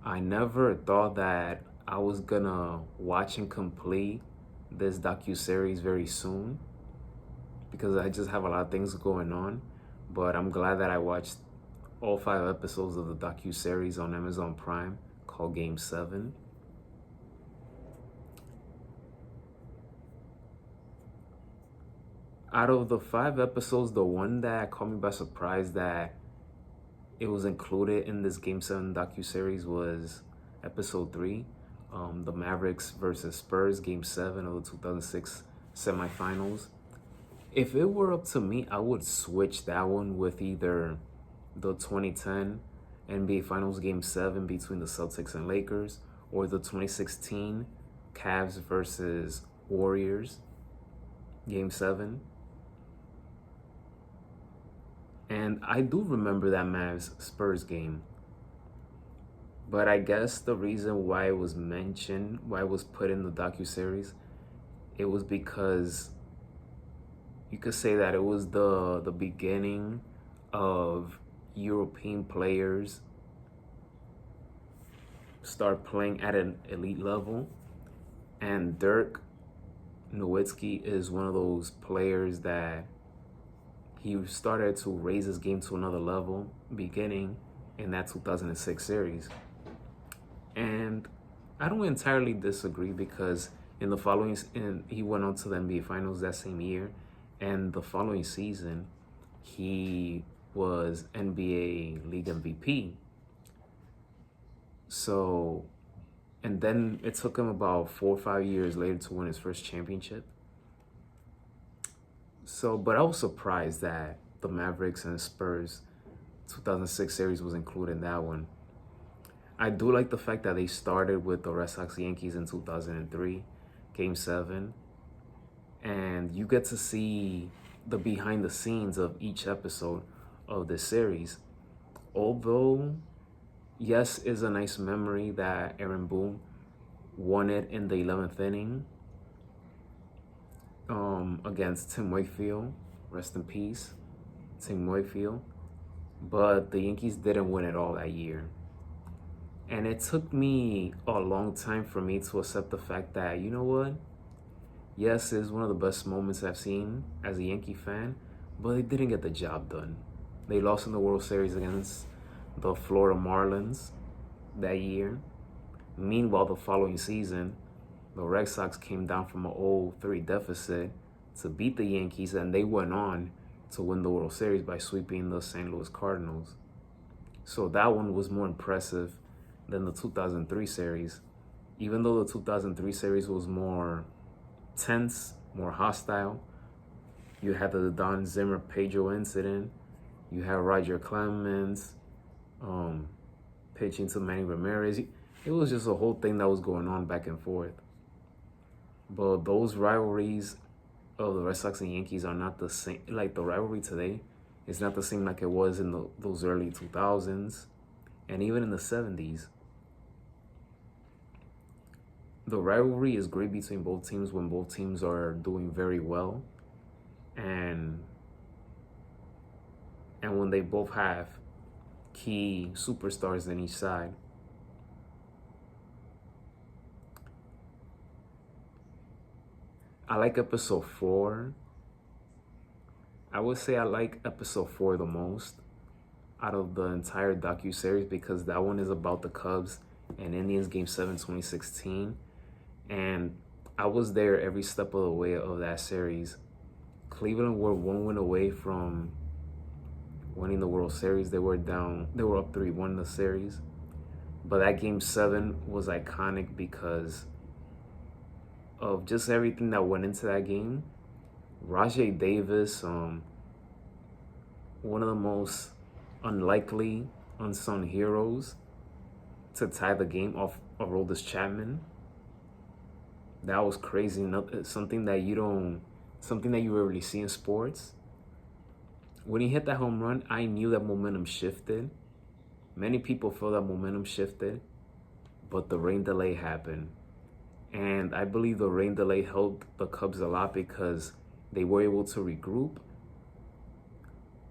I never thought that I was gonna watch and complete this docuseries very soon because I just have a lot of things going on. But I'm glad that I watched all 5 episodes of the docuseries on Amazon Prime called Game 7. Out of the 5 episodes, the one that caught me by surprise that it was included in this Game 7 docuseries was episode 3, the Mavericks versus Spurs, Game 7 of the 2006 semifinals. If it were up to me, I would switch that one with either the 2010 NBA Finals Game 7 between the Celtics and Lakers or the 2016 Cavs versus Warriors Game 7. And I do remember that Mavs Spurs game. But I guess the reason why it was mentioned, why it was put in the docuseries, it was because you could say that it was the beginning of European players start playing at an elite level. And Dirk Nowitzki is one of those players that he started to raise his game to another level beginning in that 2006 series. And I don't entirely disagree because in the following, he went on to the NBA Finals that same year, and the following season, he was NBA League MVP. So, and then it took him about 4 or 5 years later to win his first championship. So, but I was surprised that the Mavericks and Spurs 2006 series was included in that one. I do like the fact that they started with the Red Sox Yankees in 2003, Game 7. And you get to see the behind the scenes of each episode of this series. Although, yes, is a nice memory that Aaron Boone won it in the 11th inning against Tim Wakefield. Rest in peace, Tim Wakefield. But the Yankees didn't win it all that year. And it took me a long time for me to accept the fact that, you know what? Yes, it's one of the best moments I've seen as a Yankee fan, but they didn't get the job done. They lost in the World Series against the Florida Marlins that year. Meanwhile, the following season, the Red Sox came down from an 0-3 deficit to beat the Yankees, and they went on to win the World Series by sweeping the St. Louis Cardinals. So that one was more impressive than the 2003 series, even though the 2003 series was more tense, more hostile. You had the Don Zimmer Pedro incident. You had Roger Clemens pitching to Manny Ramirez. It was just a whole thing that was going on back and forth. But those rivalries of the Red Sox and Yankees are not the same. Like the rivalry today is not the same like it was in those early 2000s and even in the 70s. The rivalry is great between both teams when both teams are doing very well, and when they both have key superstars on each side. I like episode 4. I would say I like episode 4 the most out of the entire docuseries because that one is about the Cubs and Indians Game 7 2016. And I was there every step of the way of that series. Cleveland were 1 win away from winning the World Series. They were up 3-1 in the series. But that Game 7 was iconic because of just everything that went into that game. Rajay Davis, one of the most unlikely unsung heroes to tie the game off Aroldis Chapman. That was crazy. Something that you rarely see in sports. When he hit that home run, I knew that momentum shifted. Many people felt that momentum shifted, but the rain delay happened. And I believe the rain delay helped the Cubs a lot because they were able to regroup.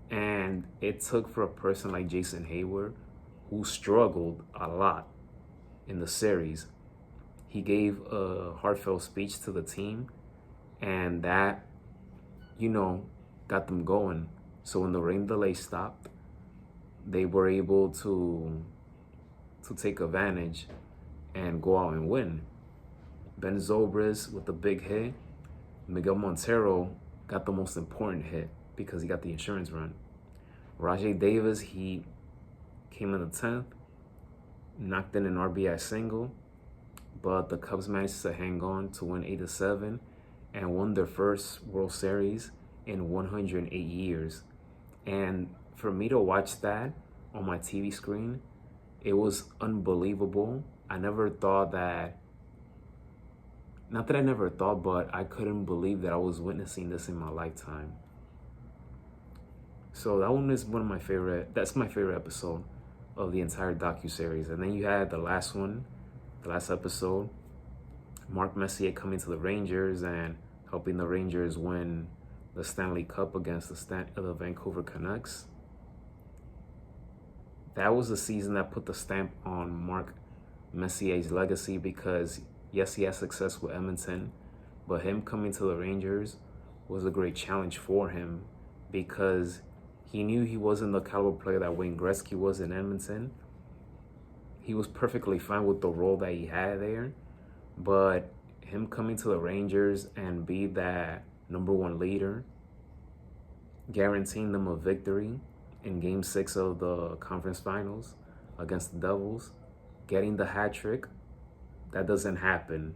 And it took for a person like Jason Hayward, who struggled a lot in the series. He gave a heartfelt speech to the team, and that, you know, got them going. So when the rain delay stopped, they were able to take advantage and go out and win. Ben Zobrist with the big hit. Miguel Montero got the most important hit because he got the insurance run. Rajay Davis, he came in the 10th, knocked in an RBI single, but the Cubs managed to hang on to win 8-7 and won their first World Series in 108 years. And for me to watch that on my TV screen, it was unbelievable. I never thought that, not that I never thought, but I couldn't believe that I was witnessing this in my lifetime. So that one is one of my favorite, that's my favorite episode of the entire docuseries. And then you had the last one, the last episode, Mark Messier coming to the Rangers and helping the Rangers win the Stanley Cup against the Vancouver Canucks. That was the season that put the stamp on Mark Messier's legacy because, yes, he had success with Edmonton, but him coming to the Rangers was a great challenge for him because he knew he wasn't the caliber player that Wayne Gretzky was in Edmonton. He was perfectly fine with the role that he had there, but him coming to the Rangers and be that number one leader, guaranteeing them a victory in Game 6 of the conference finals against the Devils, getting the hat trick, that doesn't happen.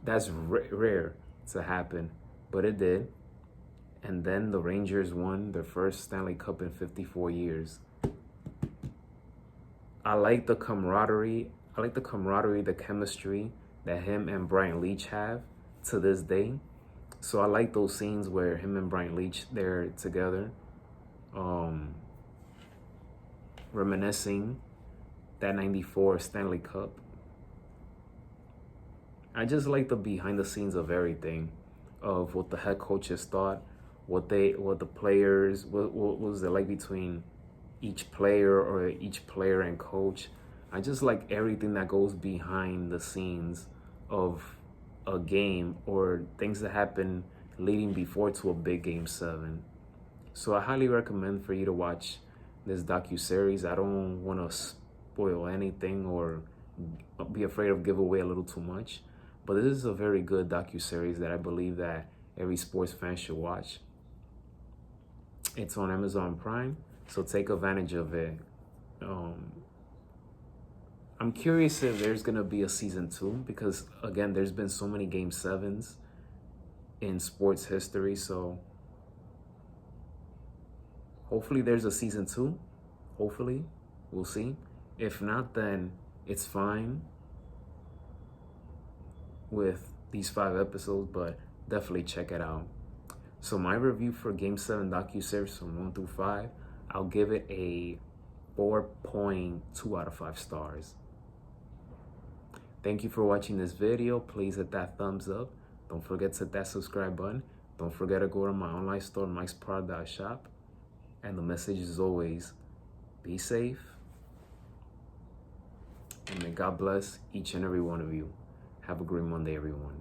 That's rare to happen, but it did. And then the Rangers won their first Stanley Cup in 54 years. I like the camaraderie. The chemistry that him and Brian Leach have to this day. So I like those scenes where him and Brian Leach, they're together, reminiscing that 94 Stanley Cup. I just like the behind the scenes of everything, of what the head coaches thought, what the players, what was it like between each player and coach. I just like everything that goes behind the scenes of a game or things that happen leading before to a big Game 7. So I highly recommend for you to watch this docuseries. I don't want to spoil anything or be afraid of give away a little too much, but this is a very good docuseries that I believe that every sports fan should watch. It's on Amazon Prime, so take advantage of it. I'm curious if there's gonna be a season 2 because again, there's been so many Game 7s in sports history. So hopefully there's a season 2. Hopefully, we'll see. If not, then it's fine with these 5 episodes, but definitely check it out. So my review for Game 7 docuseries from 1 through 5, I'll give it a 4.2 out of 5 stars. Thank you for watching this video. Please hit that thumbs up. Don't forget to hit that subscribe button. Don't forget to go to my online store, mikespod.shop. And the message is always, be safe. And may God bless each and every one of you. Have a great Monday, everyone.